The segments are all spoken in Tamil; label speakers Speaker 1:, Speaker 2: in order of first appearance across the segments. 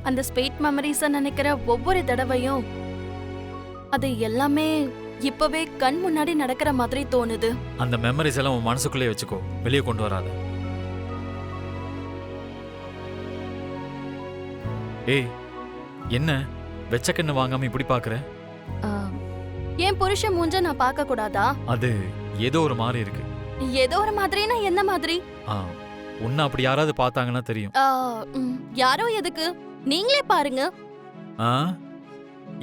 Speaker 1: அந்த ஸ்வீட் மெமரிஸ நினைக்கிற ஒவ்வொரு தடவையும் அது எல்லாமே இப்பவே கண் முன்னாடி நடக்கிற மாதிரி தோணுது.
Speaker 2: அந்த மெமரிஸ் எல்லாம் உன் மனசுக்குள்ளே வச்சுக்கோ, வெளியே கொண்டு வராத. ஏய், என்ன வெச்சக்கண்ணு வாங்காம இப்படி பாக்குற?
Speaker 1: என் புருஷன் மூஞ்ச நான் பார்க்க கூடாதா?
Speaker 2: அது ஏதோ ஒரு மாதிரி இருக்கு.
Speaker 1: ஏதோ ஒரு மாதிரினா என்ன மாதிரி?
Speaker 2: உன்ன அப்படி யாராவது பார்த்தாங்கன்னா தெரியும்.
Speaker 1: யாரோ எதுக்கு? நீங்களே பாருங்க.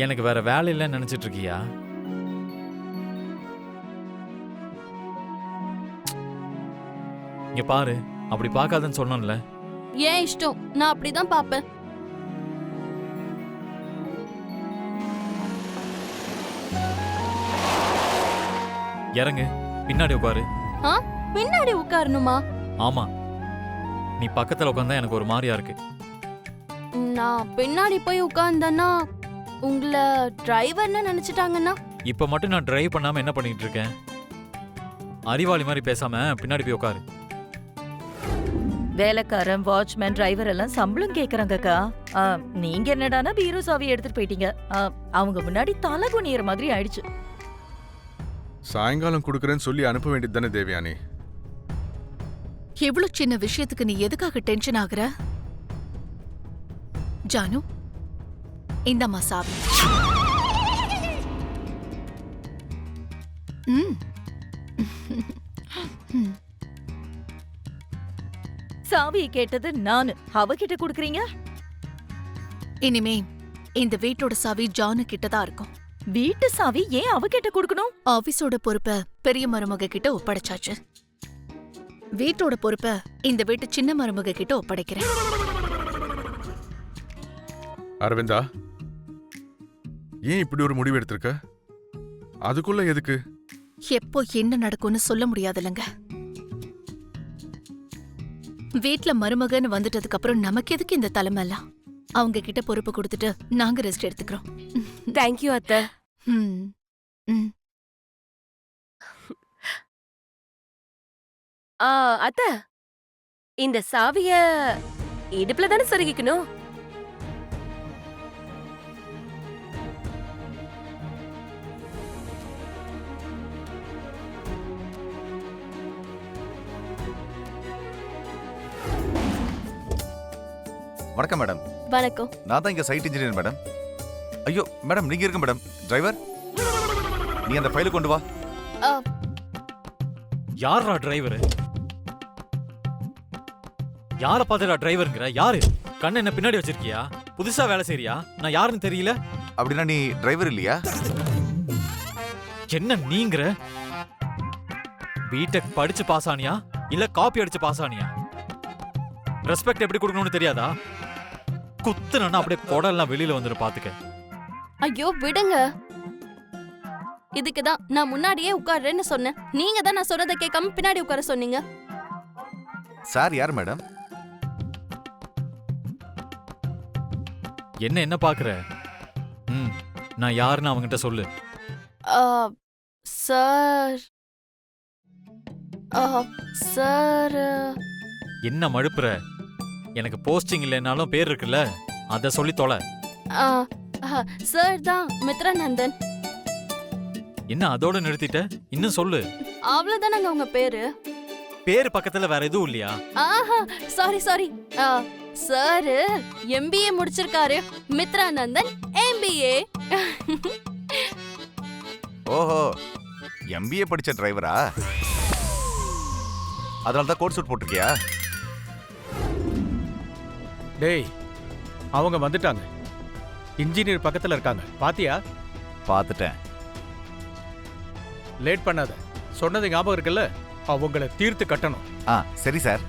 Speaker 2: எனக்கு வேற வேலை இல்லைன்னு நினைச்சிட்டு இருக்கியா? இங்க பாரு, அப்படி பார்க்காதன்னு சொன்னேன்ல.
Speaker 1: ஏன் இஷ்டம், நான் அப்படிதான் பாப்பேன்.
Speaker 2: இறங்கு, பின்னாடி உட்காரு.
Speaker 1: பின்னாடி உட்காரணுமா?
Speaker 2: ஆமா, நீ பக்கத்துல உட்கார்ந்தா எனக்கு ஒரு மாதிரியா இருக்கு.
Speaker 1: நான் பின்னாடி போய் உட்கார்ந்தேன்னா உங்களை டிரைவர்னு நினைச்சிட்டாங்கன்னா?
Speaker 2: இப்ப மட்டும் நான் டிரைவ் பண்ணாம என்ன பண்ணிட்டு இருக்கேன்? அறிவாளி மாதிரி பேசாம பின்னாடி போய் உட்காரு.
Speaker 3: வேலைக்காரன், வாட்ச்மேன், டிரைவர் எல்லாம் சம்பளம் கேக்குறாங்கக்கா. நீங்க என்னடானா பீரோ சாவி எடுத்துட்டு போயிட்டீங்க. அவங்க முன்னாடி தலை குனியற மாதிரி ஆயிடுச்சு.
Speaker 4: சாயங்காலம் கொடுக்கறேன்னு சொல்லி அனுப்ப வேண்டியது தானே தேவயானி?
Speaker 5: இவ்வளவு சின்ன விஷயத்துக்கு நீ எதுக்காக டென்ஷன் ஆகுற? ஜானு, இந்தம்மா சாவி.
Speaker 3: சாவியை கேட்டது நானு, அவகிட்ட குடுக்கறீங்க?
Speaker 5: இனிமே இந்த வீட்டோட சாவி ஜானு கிட்டதான் இருக்கும்.
Speaker 3: வீட்டு சாவி ஏன் அவகிட்ட குடுக்கணும்?
Speaker 5: ஆபீஸோட பொறுப்ப பெரிய மருமக கிட்ட ஒப்படைச்சாச்சு. வீட்டோட பொறுப்ப இந்த வீட்டு சின்ன மருமக கிட்ட ஒப்படைக்கிறேன்.
Speaker 4: அரவிந்தா, ஏன் இப்படி ஒரு முடிவு எடுத்திருக்க? அதுக்குள்ள எதுக்கு?
Speaker 5: எப்போ என்ன நடக்கும்னு சொல்ல முடியாதுல்லங்க. வீட்ல மருமகன்னு வந்துட்டதுக்கு அப்புறம் நமக்கு எதுக்கு இந்த தலைமை எல்லாம்? அவங்க கிட்ட பொறுப்பு கொடுத்துட்டு நாங்க ரெஸ்ட் எடுத்துக்கிறோம்.
Speaker 6: தேங்க்யூ அத்தை. அத்தை, இந்த சாவிய இடுப்புல தானே சொருகிக்கணும்?
Speaker 7: வணக்கம் மேடம்.
Speaker 1: வணக்கம்.
Speaker 7: நான் தான் இங்க சைட் இன்ஜினியர் மேடம். ஐயோ மேடம், நீங்க இருக்க மேடம். டிரைவர், நீ அந்த ஃபைலை கொண்டு வா.
Speaker 2: யாரா டிரைவர்? யார பாத்துடா டிரைவருங்கிற? யாரு? கண்ணு என்ன பின்னாடி வச்சிருக்கியா? புதுசா வேலை செய்றியா? நான் யாருன்னு தெரியல.
Speaker 7: அப்படின்னா நீ டிரைவர் இல்லையா?
Speaker 2: என்ன நீங்கிற? பிடெக் படிச்சு பாஸ் ஆனியா இல்ல காப்பி அடிச்சு பாஸ் ஆனியா? ரெஸ்பெக்ட் எப்படி கொடுக்கணும்னு தெரியாதா? குத்துனா அப்படியே குடல்லாம் வெளியில வந்துரு பாத்துக்க.
Speaker 1: ஐயோ விடுங்க. இதுக்குதான் நான் முன்னாடியே உட்கார்றேன்னு சொன்னேன். நீங்க தான் நான் சொன்னதை கேட்காம பின்னாடி உட்கார சொன்னீங்க.
Speaker 7: சார் யார் மேடம்?
Speaker 2: என்ன பாக்குற? நான் யாருன்னு அவங்கிட்ட சொல்லு.
Speaker 1: Sir sir.
Speaker 2: என்ன மழுப்புற? எனக்கு போஸ்டிங் இல்லைனாலும் பேர் இருக்குல்ல, அத சொல்லி தொலை.
Speaker 1: சார் தான் மித்ரானந்தன்.
Speaker 2: என்ன அதோட நிறுத்திட்ட? இன்னும் சொல்லு.
Speaker 1: அவ்வளவுதானங்க உங்க பேரு?
Speaker 2: பேரு பக்கத்துல வேற எதுவும் இல்லையா?
Speaker 1: சாரி சார் MBA முடிச்சிருக்காரு. மித்ரானந்தன் MBA.
Speaker 7: ஓஹோ, MBA படிச்ச டிரைவரா? அதனால தான் கோட் சூட் போட்டிருக்கியா?
Speaker 8: டேய், அவங்க வந்துட்டாங்க. இன்ஜினியர் பக்கத்துல இருக்காங்க. பாத்தியா?
Speaker 7: பார்த்துட்டேன்.
Speaker 8: லேட் பண்ணாத. சொன்னது ஞாபகம் இருக்குல்ல? அவங்கள தீர்த்து கட்டணும்.
Speaker 7: சரி சார்.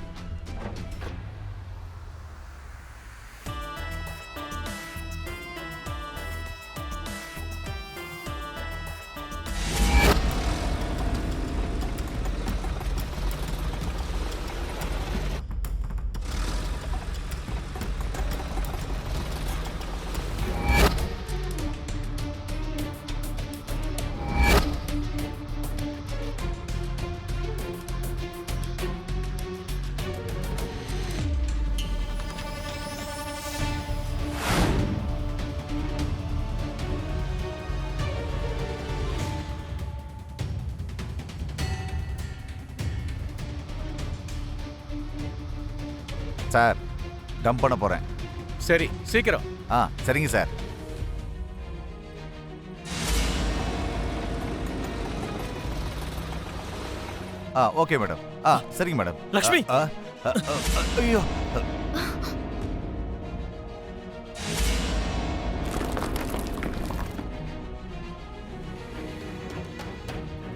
Speaker 7: சார் டம்ப் பண்ண போறேன்.
Speaker 8: சரி சீக்கிரம்.
Speaker 7: சரிங்க சார். Okay madam. சரிங்க மேடம்.
Speaker 2: லக்ஷ்மி!
Speaker 7: ஐயோ!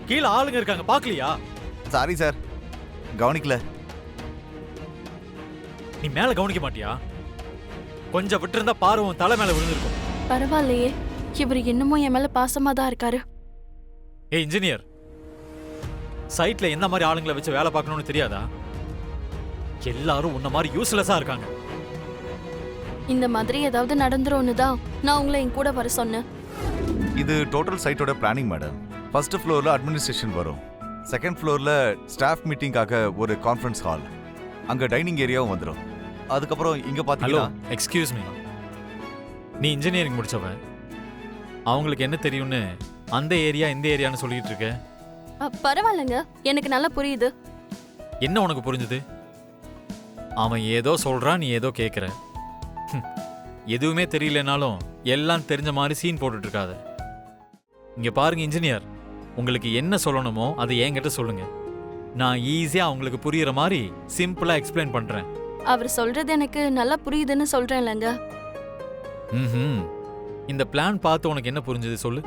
Speaker 2: கீழே ஆளுங்க இருக்காங்க பாக்கலையா?
Speaker 7: சாரி சார், கவனிக்கல.
Speaker 2: நீ மேல கவனிக்க மாட்டியா? கொஞ்சம் விட்டுருந்தா பாரு உன் தலை மேல விழுந்திருக்கும்.
Speaker 1: பரவாயில்லையே, இவர் இன்னமும் என் மேல பாசமா தான் இருக்காரு.
Speaker 2: ஏய் இன்ஜினியர், சைட்ல என்ன மாதிரி ஆளுங்களை வச்சு வேலை பார்க்கணும்னு தெரியாதா? எல்லாரும் உன்ன மாதிரி யூஸ்லெஸ்ஸா இருக்காங்க.
Speaker 1: இந்த மாதிரி ஏதாவது நடந்துரும்னு தான் நான் உங்களை என் கூட வர சொன்னேன்.
Speaker 7: இது டோட்டல் சைட்டோட பிளானிங் மேடம். ஃபர்ஸ்ட் ஃப்ளோர்ல அட்மினிஸ்ட்ரேஷன் வரும். செகண்ட் ஃப்ளோர்ல ஸ்டாஃப் மீட்டிங்காக ஒரு கான்ஃபரன்ஸ் ஹால், அங்க டைனிங் ஏரியாவும் வந்துடும். அதுக்கப்புறம் இங்க
Speaker 2: ஹலோ,
Speaker 7: பாத்தீங்கன்னா
Speaker 2: எக்ஸ்கியூஸ் மீ. நீ இன்ஜினியரிங் முடிச்சவன், அவங்களுக்கு என்ன தெரியும்னு அந்த ஏரியா இந்த ஏரியான்னு சொல்லிட்டு இருக்க.
Speaker 1: பரவாயில்லைங்க, எனக்கு நல்லா புரியுது.
Speaker 2: என்ன உனக்கு புரிஞ்சுது? அவன் ஏதோ சொல்றான், நீ ஏதோ கேட்குற. எதுவுமே தெரியலனாலும் எல்லாம் தெரிஞ்ச மாதிரி சீன் போட்டுட்டு இருக்காத. இங்க பாருங்க இன்ஜினியர், உங்களுக்கு என்ன சொல்லணுமோ அதை என்கிட்ட சொல்லுங்க. நான் ஈஸியா அவங்களுக்கு புரியுற மாதிரி சிம்பிளா எக்ஸ்பிளைன் பண்றேன்.
Speaker 1: அவர் சொல்றது எனக்கு நல்லா புரியுதுன்னு சொல்றேன்லங்க.
Speaker 2: இந்த பிளான் பார்த்து உனக்கு என்ன புரிஞ்சது சொல்லு.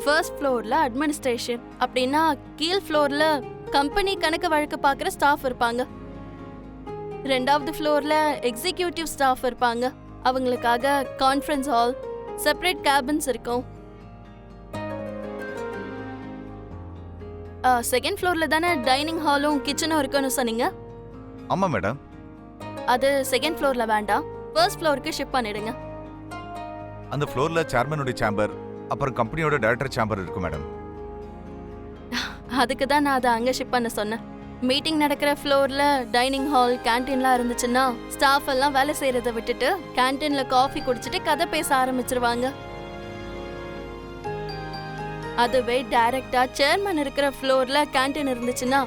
Speaker 1: ஃபர்ஸ்ட் ஃப்ளோர்ல அட்மினிஸ்ட்ரேஷன் அப்படின்னா கீழ் ஃப்ளோர்ல கம்பெனி கணக்கு வழக்கு பார்க்குற ஸ்டாஃப் இருப்பாங்க. ரெண்டாவது ஃப்ளோர்ல எக்ஸிக்யூட்டிவ் ஸ்டாஃப் இருப்பாங்க. அவங்களுக்காக கான்ஃபரன்ஸ் ஹால், செப்பரேட் கேபின்ஸ் இருக்கும். செகண்ட் ஃப்ளோர்ல தானே டைனிங் ஹாலும் கிச்சனும் இருக்குன்னு சொன்னீங்க.
Speaker 7: ஆமா மேடம்.
Speaker 1: அது செகண்ட் ஃப்ளோர்ல வேண்டாம், ஃபர்ஸ்ட் ஃப்ளோருக்கு ஷிஃப்ட் பண்ணிடுங்க.
Speaker 7: அந்த ஃப்ளோர்ல சேர்மனுடைய சேம்பர், அப்புறம் கம்பெனியோட டைரக்டர் சேம்பர் இருக்கும் மேடம்.
Speaker 1: அதுக்கு தான் நான் அதை அங்கே ஷிஃப்ட் பண்ண சொன்னேன். மீட்டிங் நடக்கிற ஃப்ளோர்ல டைனிங் ஹால், கேன்டீன்லாம் இருந்துச்சுன்னா ஸ்டாஃப் எல்லாம் வேலை செய்யறதை விட்டுட்டு கேன்டீன்ல காஃபி குடிச்சிட்டு கதை பேச ஆரம்பிச்சிருவாங்க. அதுவே டைரக்டா சேர்மன் இருக்கிற ஃப்ளோர்ல கேன்டீன் இருந்துச்சுன்னா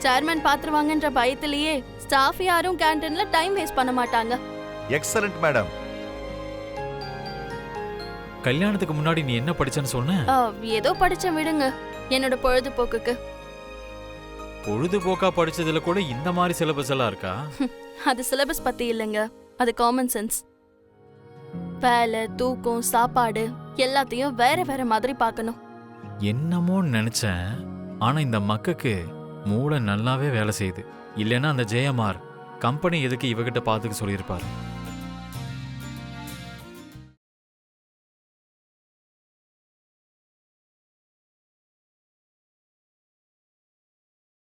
Speaker 1: சேர்மன் பாத்துருவாங்கன்ற பயத்திலேயே ஸ்டாஃப் யாரும் கேன்டீன்ல டைம் வேஸ்ட் பண்ண மாட்டாங்க.
Speaker 7: Excellent madam.
Speaker 2: கல்யாணத்துக்கு முன்னாடி நீ என்ன படிச்சேன்னு சொன்ன?
Speaker 1: ஏதோ படிச்சேன் விடுங்க, என்னோட பொழுதுபோக்குக்கு.
Speaker 2: பொழுதுபோக்கா படிச்சதுல கூட இந்த மாதிரி சிலபஸ் எல்லாம் இருக்கா?
Speaker 1: அது சிலபஸ் பத்தி இல்லைங்க, அது காமன் சென்ஸ். வேலை, தூக்கம், சாப்பாடு எல்லாத்தையும் வேற வேற மாதிரி பார்க்கணும்.
Speaker 2: என்னமோ நினைச்சேன், ஆனா இந்த மக்குக்கு மூளை நல்லாவே வேலை செய்யுது. இல்லைன்னா அந்த ஜெயமார் கம்பெனி எதுக்கு இவகிட்ட பாத்துக்க சொல்லியிருப்பாரு.